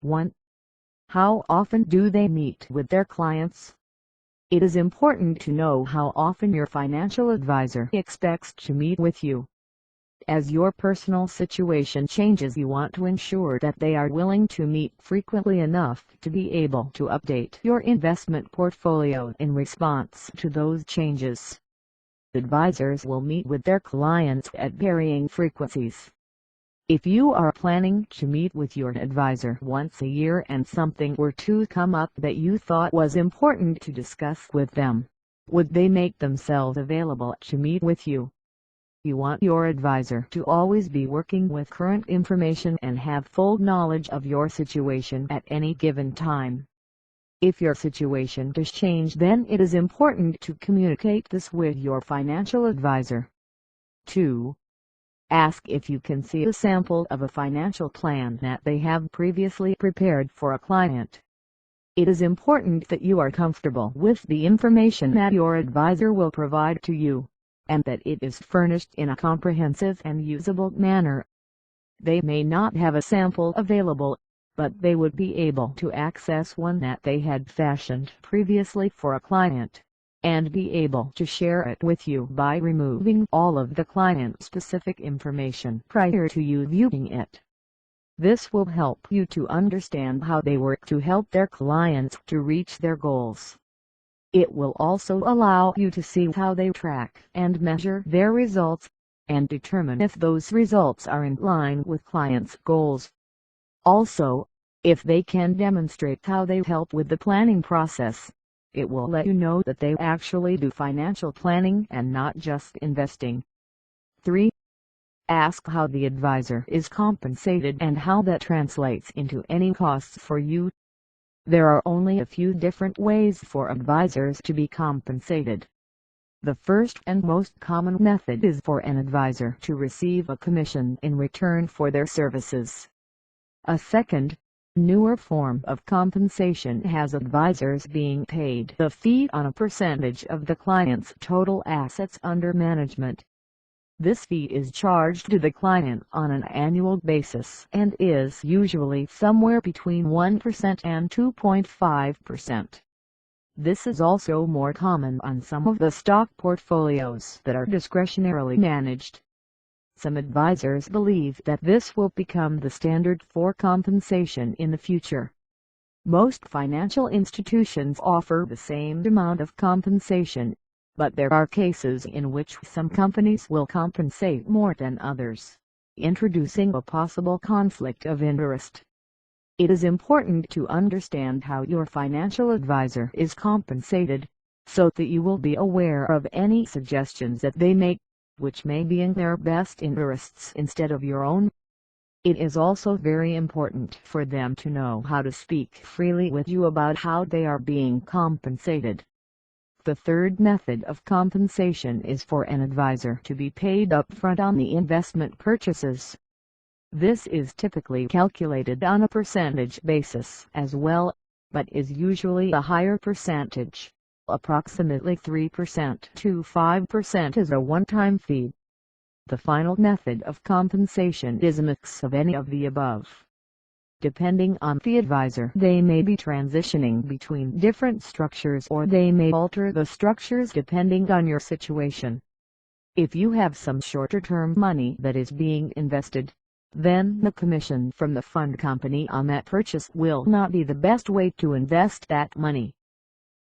1. How often do they meet with their clients? It is important to know how often your financial advisor expects to meet with you. As your personal situation changes, you want to ensure that they are willing to meet frequently enough to be able to update your investment portfolio in response to those changes. Advisors will meet with their clients at varying frequencies. If you are planning to meet with your advisor once a year and something were to come up that you thought was important to discuss with them, would they make themselves available to meet with you? You want your advisor to always be working with current information and have full knowledge of your situation at any given time. If your situation does change, then it is important to communicate this with your financial advisor. 2. Ask if you can see a sample of a financial plan that they have previously prepared for a client. It is important that you are comfortable with the information that your advisor will provide to you, and that it is furnished in a comprehensive and usable manner. They may not have a sample available, but they would be able to access one that they had fashioned previously for a client, and be able to share it with you by removing all of the client-specific information prior to you viewing it. This will help you to understand how they work to help their clients to reach their goals. It will also allow you to see how they track and measure their results, and determine if those results are in line with clients' goals. Also, if they can demonstrate how they help with the planning process, it will let you know that they actually do financial planning and not just investing. 3. Ask how the advisor is compensated and how that translates into any costs for you. There are only a few different ways for advisors to be compensated. The first and most common method is for an advisor to receive a commission in return for their services. A second, newer form of compensation has advisors being paid the fee on a percentage of the client's total assets under management. This fee is charged to the client on an annual basis and is usually somewhere between 1% and 2.5%. This is also more common on some of the stock portfolios that are discretionarily managed. Some advisors believe that this will become the standard for compensation in the future. Most financial institutions offer the same amount of compensation, but there are cases in which some companies will compensate more than others, introducing a possible conflict of interest. It is important to understand how your financial advisor is compensated, so that you will be aware of any suggestions that they make, which may be in their best interests instead of your own. It is also very important for them to know how to speak freely with you about how they are being compensated. The third method of compensation is for an advisor to be paid upfront on the investment purchases. This is typically calculated on a percentage basis as well, but is usually a higher percentage. Approximately 3% to 5% is a one-time fee. The final method of compensation is a mix of any of the above. Depending on the advisor, they may be transitioning between different structures, or they may alter the structures depending on your situation. If you have some shorter-term money that is being invested, then the commission from the fund company on that purchase will not be the best way to invest that money.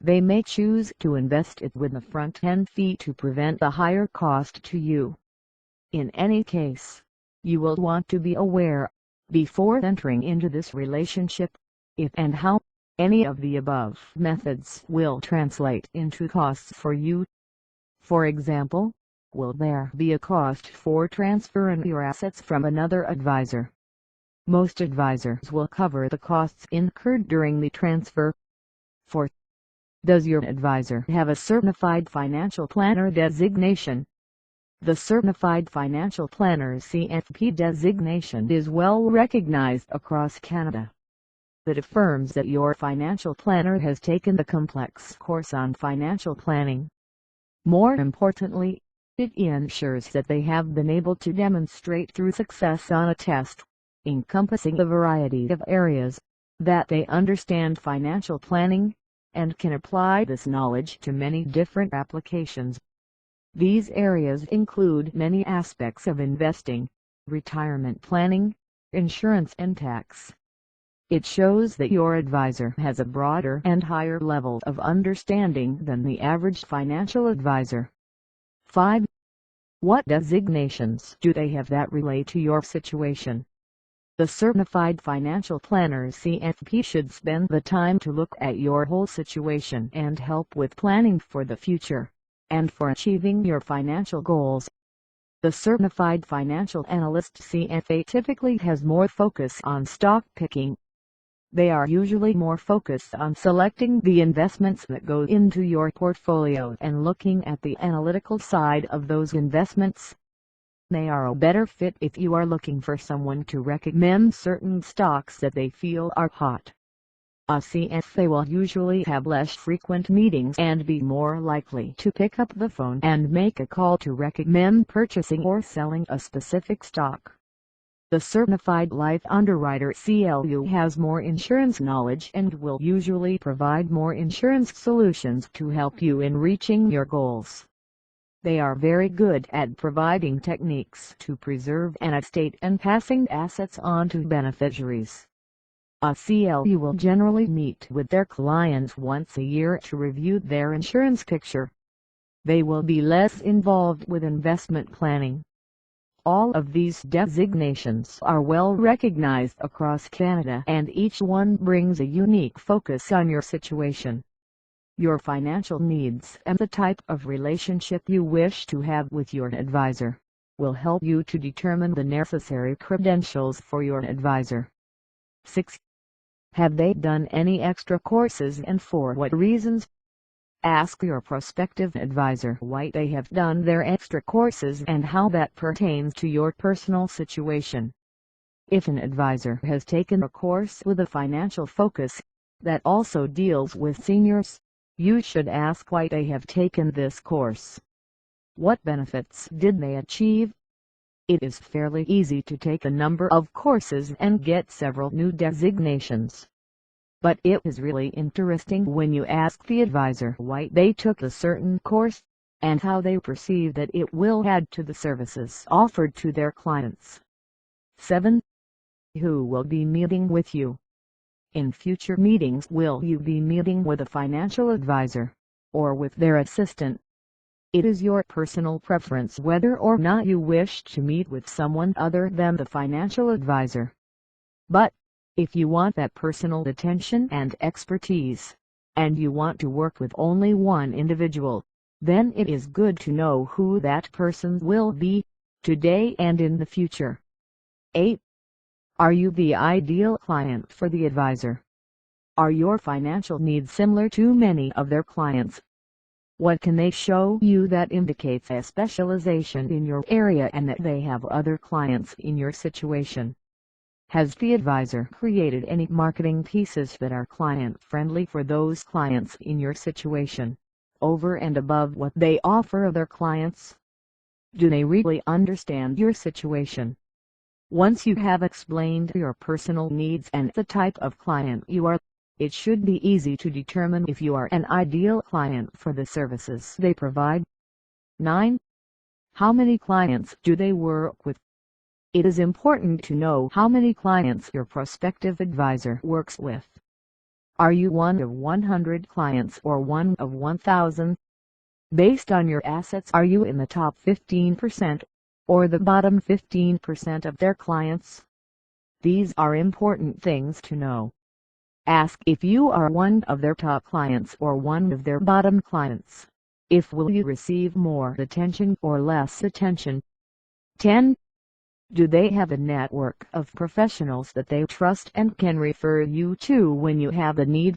They may choose to invest it with a front-end fee to prevent the higher cost to you. In any case, you will want to be aware, before entering into this relationship, if and how any of the above methods will translate into costs for you. For example, will there be a cost for transferring your assets from another advisor? Most advisors will cover the costs incurred during the transfer. 4. Does your advisor have a Certified Financial Planner designation? The Certified Financial Planner (CFP) designation is well recognized across Canada. It affirms that your financial planner has taken the complex course on financial planning. More importantly, it ensures that they have been able to demonstrate through success on a test, encompassing a variety of areas, that they understand financial planning, and can apply this knowledge to many different applications. These areas include many aspects of investing, retirement planning, insurance and tax. It shows that your advisor has a broader and higher level of understanding than the average financial advisor. 5. What designations do they have that relate to your situation? The Certified Financial Planner (CFP) should spend the time to look at your whole situation and help with planning for the future, and for achieving your financial goals. The Certified Financial Analyst (CFA) typically has more focus on stock picking. They are usually more focused on selecting the investments that go into your portfolio and looking at the analytical side of those investments. They are a better fit if you are looking for someone to recommend certain stocks that they feel are hot. A CFA will usually have less frequent meetings and be more likely to pick up the phone and make a call to recommend purchasing or selling a specific stock. The Certified Life Underwriter (CLU) has more insurance knowledge and will usually provide more insurance solutions to help you in reaching your goals. They are very good at providing techniques to preserve an estate and passing assets on to beneficiaries. A CLU will generally meet with their clients once a year to review their insurance picture. They will be less involved with investment planning. All of these designations are well recognized across Canada, and each one brings a unique focus on your situation, your financial needs, and the type of relationship you wish to have with your advisor will help you to determine the necessary credentials for your advisor. 6. Have they done any extra courses and for what reasons? Ask your prospective advisor why they have done their extra courses and how that pertains to your personal situation. If an advisor has taken a course with a financial focus that also deals with seniors, you should ask why they have taken this course. What benefits did they achieve? It is fairly easy to take a number of courses and get several new designations. But it is really interesting when you ask the advisor why they took a certain course, and how they perceive that it will add to the services offered to their clients. 7. Who will be meeting with you? In future meetings, will you be meeting with a financial advisor, or with their assistant? It is your personal preference whether or not you wish to meet with someone other than the financial advisor. But, if you want that personal attention and expertise, and you want to work with only one individual, then it is good to know who that person will be, today and in the future. 8. Are you the ideal client for the advisor? Are your financial needs similar to many of their clients? What can they show you that indicates a specialization in your area and that they have other clients in your situation? Has the advisor created any marketing pieces that are client-friendly for those clients in your situation, over and above what they offer other clients? Do they really understand your situation? Once you have explained your personal needs and the type of client you are, it should be easy to determine if you are an ideal client for the services they provide. 9. How many clients do they work with? It is important to know how many clients your prospective advisor works with. Are you one of 100 clients or one of 1,000? Based on your assets, are you in the top 15%, or the bottom 15% of their clients? These are important things to know. Ask if you are one of their top clients or one of their bottom clients. If will you receive more attention or less attention? 10. Do they have a network of professionals that they trust and can refer you to when you have a need?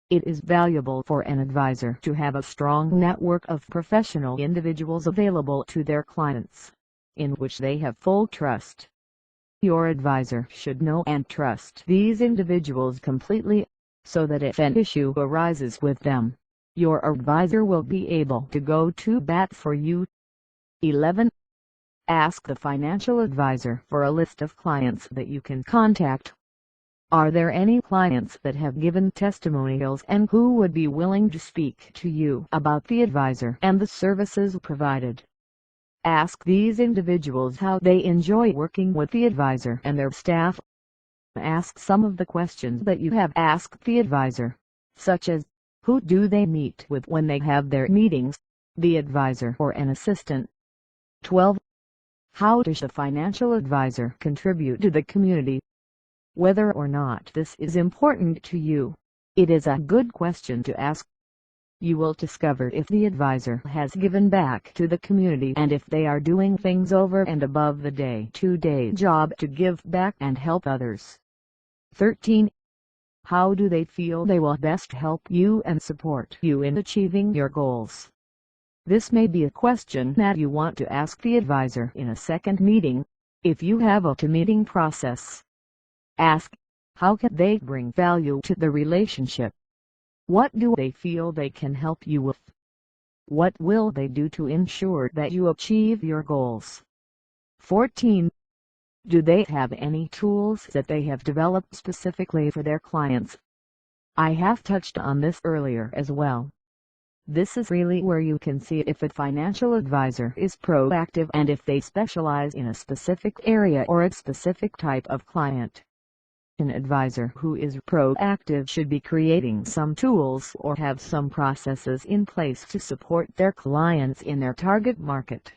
It is valuable for an advisor to have a strong network of professional individuals available to their clients, in which they have full trust. Your advisor should know and trust these individuals completely, so that if an issue arises with them, your advisor will be able to go to bat for you. 11. Ask the financial advisor for a list of clients that you can contact. Are there any clients that have given testimonials and who would be willing to speak to you about the advisor and the services provided? Ask these individuals how they enjoy working with the advisor and their staff. Ask some of the questions that you have asked the advisor, such as, who do they meet with when they have their meetings, the advisor or an assistant? 12. How does a financial advisor contribute to the community? Whether or not this is important to you, it is a good question to ask. You will discover if the advisor has given back to the community and if they are doing things over and above the day-to-day job to give back and help others. 13. How do they feel they will best help you and support you in achieving your goals? This may be a question that you want to ask the advisor in a second meeting, if you have a two-meeting process. Ask, how can they bring value to the relationship? What do they feel they can help you with? What will they do to ensure that you achieve your goals? 14. Do they have any tools that they have developed specifically for their clients? I have touched on this earlier as well. This is really where you can see if a financial advisor is proactive and if they specialize in a specific area or a specific type of client. An advisor who is proactive should be creating some tools or have some processes in place to support their clients in their target market.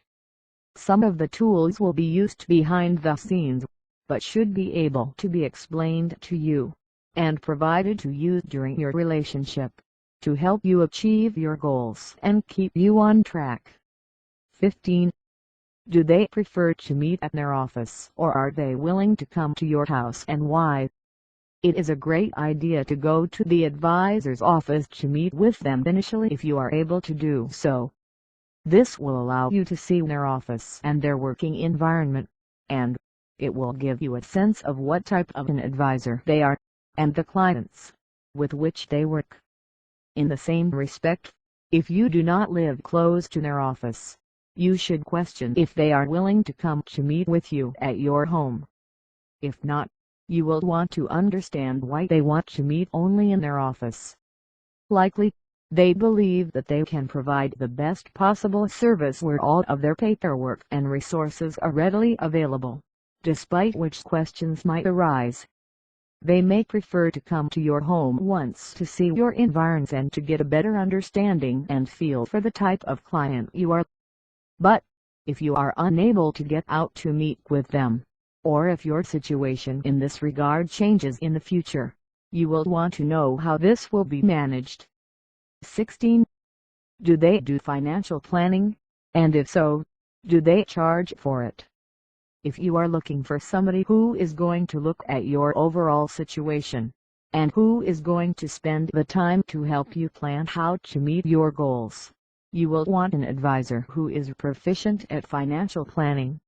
Some of the tools will be used behind the scenes, but should be able to be explained to you and provided to you during your relationship to help you achieve your goals and keep you on track. 15. Do they prefer to meet at their office or are they willing to come to your house and why? It is a great idea to go to the advisor's office to meet with them initially if you are able to do so. This will allow you to see their office and their working environment, and it will give you a sense of what type of an advisor they are, and the clients with which they work. In the same respect, if you do not live close to their office, you should question if they are willing to come to meet with you at your home. If not, you will want to understand why they want to meet only in their office. Likely, they believe that they can provide the best possible service where all of their paperwork and resources are readily available, despite which questions might arise. They may prefer to come to your home once to see your environs and to get a better understanding and feel for the type of client you are. But, if you are unable to get out to meet with them, or if your situation in this regard changes in the future, you will want to know how this will be managed. 16. Do they do financial planning? And if so, do they charge for it? If you are looking for somebody who is going to look at your overall situation, and who is going to spend the time to help you plan how to meet your goals, you will want an advisor who is proficient at financial planning.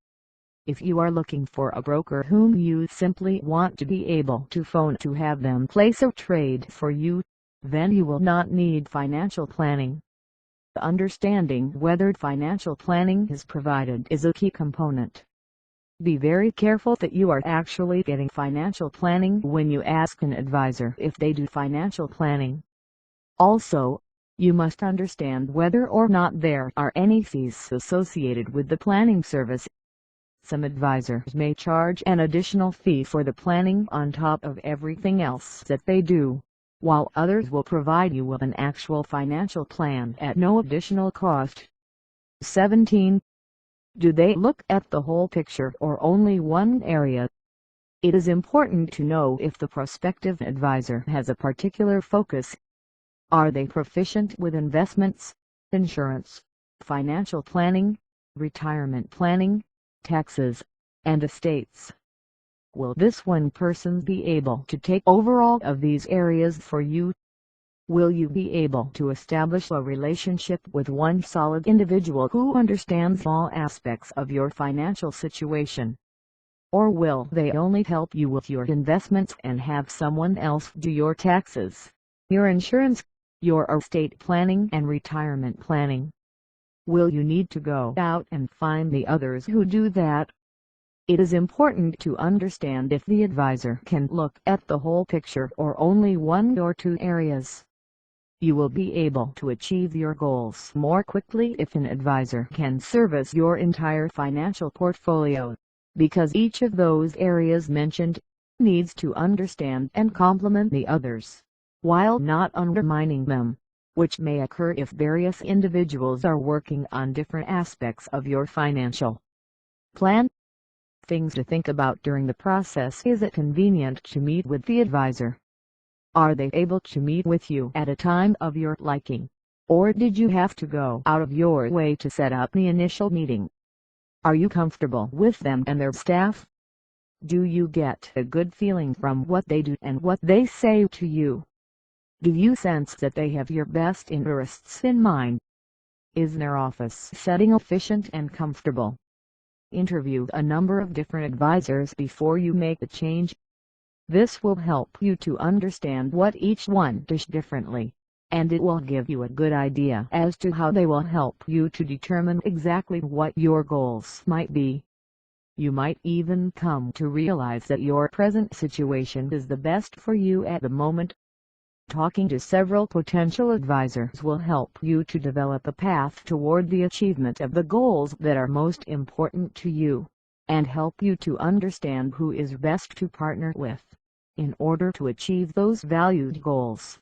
If you are looking for a broker whom you simply want to be able to phone to have them place a trade for you, then you will not need financial planning. Understanding whether financial planning is provided is a key component. Be very careful that you are actually getting financial planning when you ask an advisor if they do financial planning. Also, you must understand whether or not there are any fees associated with the planning service. Some advisors may charge an additional fee for the planning on top of everything else that they do, while others will provide you with an actual financial plan at no additional cost. 17. Do they look at the whole picture or only one area? It is important to know if the prospective advisor has a particular focus. Are they proficient with investments, insurance, financial planning, retirement planning, taxes, and estates? Will this one person be able to take over all of these areas for you? Will you be able to establish a relationship with one solid individual who understands all aspects of your financial situation? Or will they only help you with your investments and have someone else do your taxes, your insurance, your estate planning and retirement planning? Will you need to go out and find the others who do that? It is important to understand if the advisor can look at the whole picture or only one or two areas. You will be able to achieve your goals more quickly if an advisor can service your entire financial portfolio, because each of those areas mentioned needs to understand and complement the others, while not undermining them, which may occur if various individuals are working on different aspects of your financial plan. Things to think about during the process: is it convenient to meet with the advisor? Are they able to meet with you at a time of your liking, or did you have to go out of your way to set up the initial meeting? Are you comfortable with them and their staff? Do you get a good feeling from what they do and what they say to you? Do you sense that they have your best interests in mind? Is their office setting efficient and comfortable? Interview a number of different advisors before you make the change. This will help you to understand what each one does differently, and it will give you a good idea as to how they will help you to determine exactly what your goals might be. You might even come to realize that your present situation is the best for you at the moment. Talking to several potential advisors will help you to develop a path toward the achievement of the goals that are most important to you, and help you to understand who is best to partner with in order to achieve those valued goals.